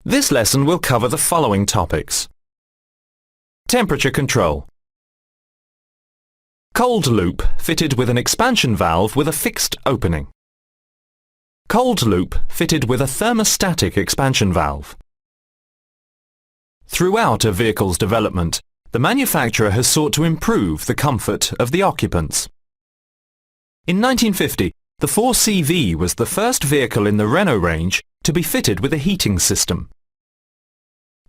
This lesson will cover the following topics. Temperature control. Cold loop fitted with an expansion valve with a fixed opening. Cold loop fitted with a thermostatic expansion valve. Throughout a vehicle's development, the manufacturer has sought to improve the comfort of the occupants. In 1950, the 4CV was the first vehicle in the Renault range to be fitted with a heating system.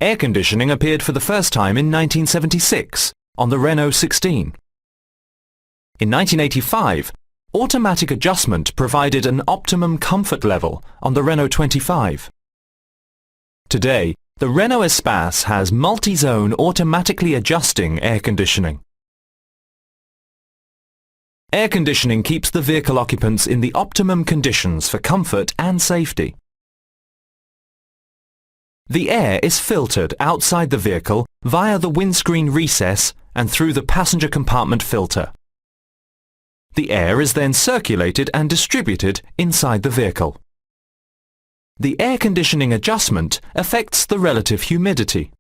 Air conditioning appeared for the first time in 1976 on the Renault 16. In 1985, automatic adjustment provided an optimum comfort level on the Renault 25. Today, the Renault Espace has multi-zone automatically adjusting air conditioning. Air conditioning keeps the vehicle occupants in the optimum conditions for comfort and safety. The air is filtered outside the vehicle via the windscreen recess and through the passenger compartment filter. The air is then circulated and distributed inside the vehicle. The air conditioning adjustment affects the relative humidity,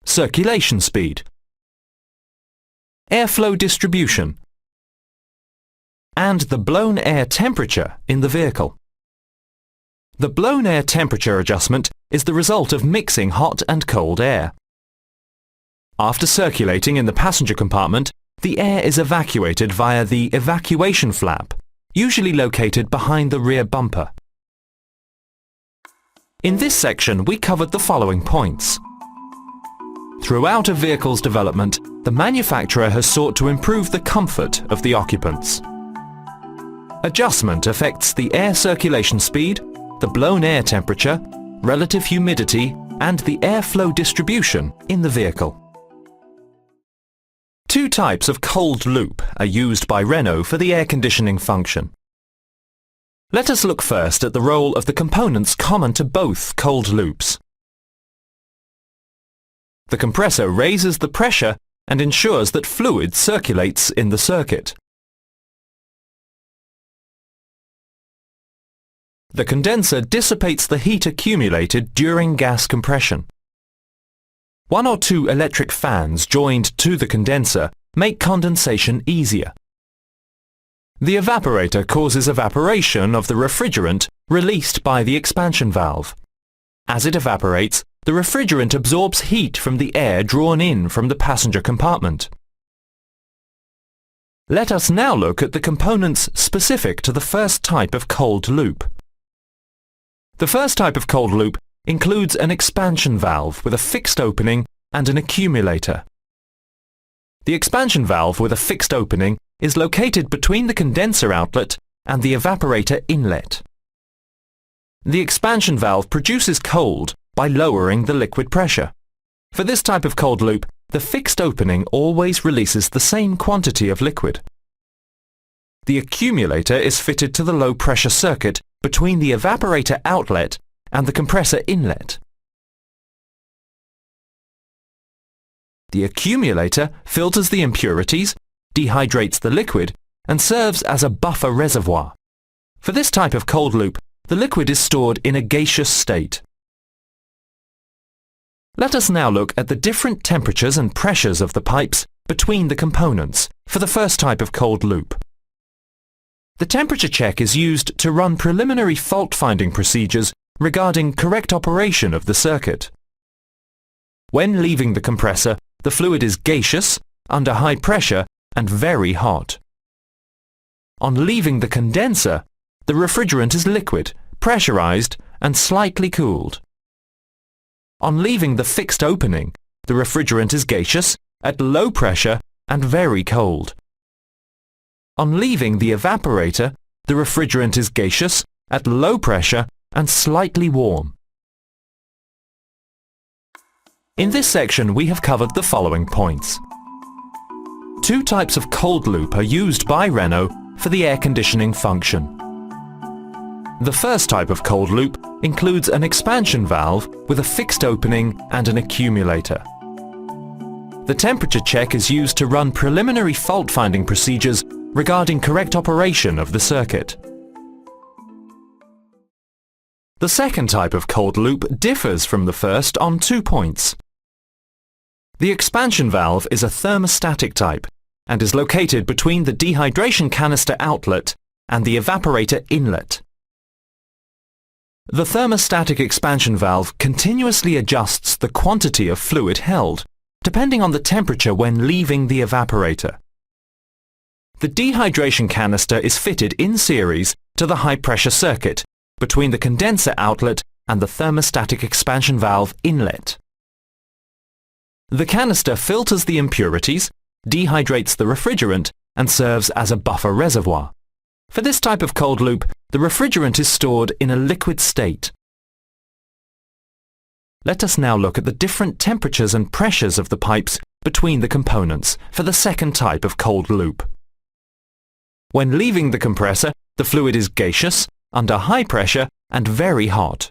circulation speed, airflow distribution, and the blown air temperature in the vehicle. The blown air temperature adjustment is the result of mixing hot and cold air. After circulating in the passenger compartment, the air is evacuated via the evacuation flap, usually located behind the rear bumper. In this section, we covered the following points. Throughout a vehicle's development, the manufacturer has sought to improve the comfort of the occupants. Adjustment affects the air circulation speed, the blown air temperature, relative humidity, and the airflow distribution in the vehicle. Two types of cold loop are used by Renault for the air conditioning function. Let us look first at the role of the components common to both cold loops. The compressor raises the pressure and ensures that fluid circulates in the circuit. The condenser dissipates the heat accumulated during gas compression. One or two electric fans joined to the condenser make condensation easier. The evaporator causes evaporation of the refrigerant released by the expansion valve. As it evaporates, the refrigerant absorbs heat from the air drawn in from the passenger compartment. Let us now look at the components specific to the first type of cold loop. The first type of cold loop includes an expansion valve with a fixed opening and an accumulator. The expansion valve with a fixed opening is located between the condenser outlet and the evaporator inlet. The expansion valve produces cold by lowering the liquid pressure. For this type of cold loop, the fixed opening always releases the same quantity of liquid. The accumulator is fitted to the low-pressure circuit between the evaporator outlet and the compressor inlet. The accumulator filters the impurities, dehydrates the liquid, and serves as a buffer reservoir. For this type of cold loop, the liquid is stored in a gaseous state. Let us now look at the different temperatures and pressures of the pipes between the components for the first type of cold loop. The temperature check is used to run preliminary fault-finding procedures regarding correct operation of the circuit. When leaving the compressor, the fluid is gaseous, under high pressure, and very hot. On leaving the condenser, the refrigerant is liquid, pressurized, and slightly cooled. On leaving the fixed opening, the refrigerant is gaseous, at low pressure, and very cold. On leaving the evaporator, the refrigerant is gaseous, at low pressure, and slightly warm. In this section, we have covered the following points. Two types of cold loop are used by Renault for the air conditioning function. The first type of cold loop includes an expansion valve with a fixed opening and an accumulator. The temperature check is used to run preliminary fault-finding procedures regarding correct operation of the circuit. The second type of cold loop differs from the first on 2 points. The expansion valve is a thermostatic type and is located between the dehydration canister outlet and the evaporator inlet. The thermostatic expansion valve continuously adjusts the quantity of fluid held, depending on the temperature when leaving the evaporator. The dehydration canister is fitted in series to the high-pressure circuit between the condenser outlet and the thermostatic expansion valve inlet. The canister filters the impurities, dehydrates the refrigerant, and serves as a buffer reservoir. For this type of cold loop, the refrigerant is stored in a liquid state. Let us now look at the different temperatures and pressures of the pipes between the components for the second type of cold loop. When leaving the compressor, the fluid is gaseous, under high pressure, and very hot.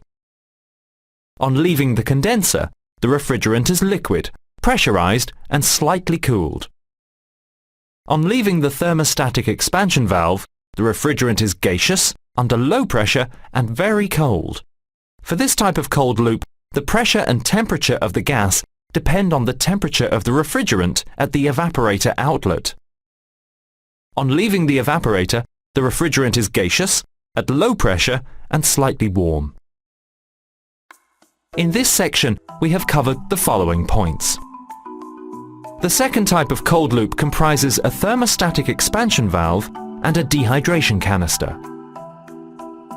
On leaving the condenser, the refrigerant is liquid, pressurized, and slightly cooled. On leaving the thermostatic expansion valve, the refrigerant is gaseous, under low pressure, and very cold. For this type of cold loop, the pressure and temperature of the gas depend on the temperature of the refrigerant at the evaporator outlet. On leaving the evaporator, the refrigerant is gaseous, at low pressure, and slightly warm. In this section, we have covered the following points. The second type of cold loop comprises a thermostatic expansion valve and a dehydration canister.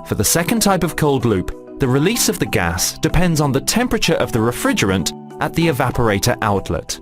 For the second type of cold loop, the release of the gas depends on the temperature of the refrigerant at the evaporator outlet.